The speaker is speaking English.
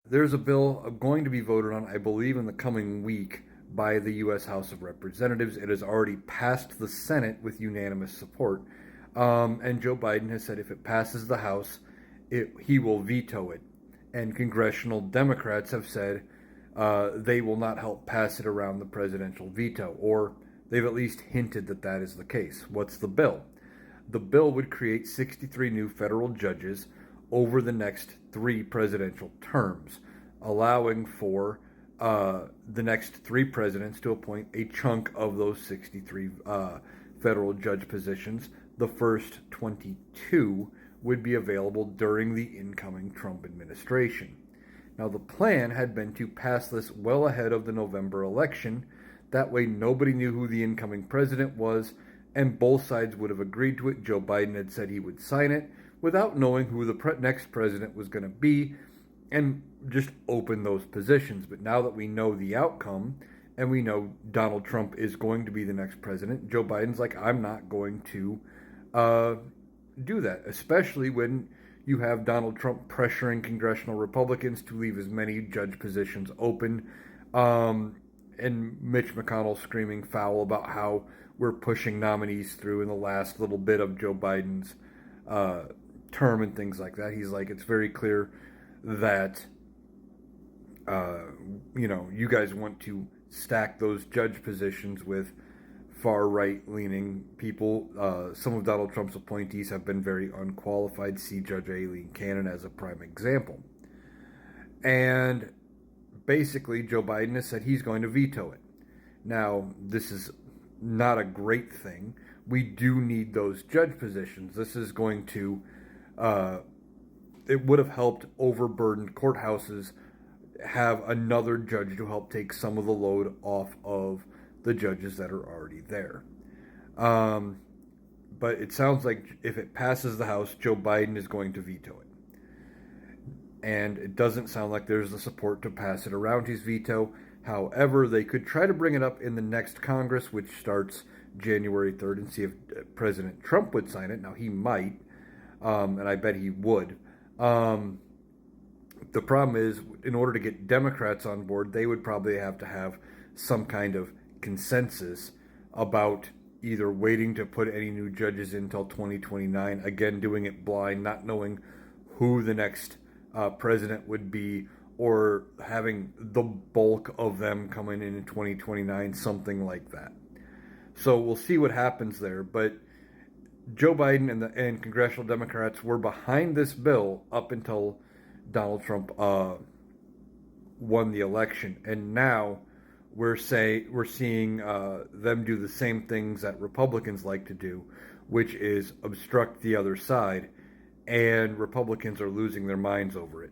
there's a bill going to be voted on, I believe, in the coming week by the U.S. House of Representatives. It has already passed the Senate with unanimous support. And Joe Biden has said if it passes the House, he will veto it. And congressional Democrats have said they will not help pass it around the presidential veto, or they've at least hinted that that is the case. What's the bill? The bill would create 63 new federal judges over the next three presidential terms, allowing for the next three presidents to appoint a chunk of those 63 federal judge positions. The first 22 would be available during the incoming Trump administration. Now, the plan had been to pass this well ahead of the November election. That way, nobody knew who the incoming president was, and both sides would have agreed to it. Joe Biden had said he would sign it without knowing who the next president was going to be, and just open those positions. But now that we know the outcome, and we know Donald Trump is going to be the next president, Joe Biden's like, I'm not going to do that, especially when you have Donald Trump pressuring congressional Republicans to leave as many judge positions open, and Mitch McConnell screaming foul about how we're pushing nominees through in the last little bit of Joe Biden's term and things like that. He's like, it's very clear that you guys want to stack those judge positions with far right leaning people. Some of Donald Trump's appointees have been very unqualified. See Judge Aileen Cannon as a prime example. And basically, Joe Biden has said he's going to veto it. Now, this is not a great thing. We do need those judge positions. This is going to, it would have helped overburdened courthouses have another judge to help take some of the load off of the judges that are already there. But it sounds like if it passes the House, Joe Biden is going to veto it. And it doesn't sound like there's the support to pass it around his veto. However, they could try to bring it up in the next Congress, which starts January 3rd, and see if President Trump would sign it. Now, he might, and I bet he would. The problem is, in order to get Democrats on board, they would probably have to have some kind of consensus about either waiting to put any new judges in until 2029, again, doing it blind, not knowing who the next president would be, or having the bulk of them coming in 2029, something like that. So we'll see what happens there. But Joe Biden and congressional Democrats were behind this bill up until Donald Trump won the election, and now we're seeing them do the same things that Republicans like to do, which is obstruct the other side, and Republicans are losing their minds over it.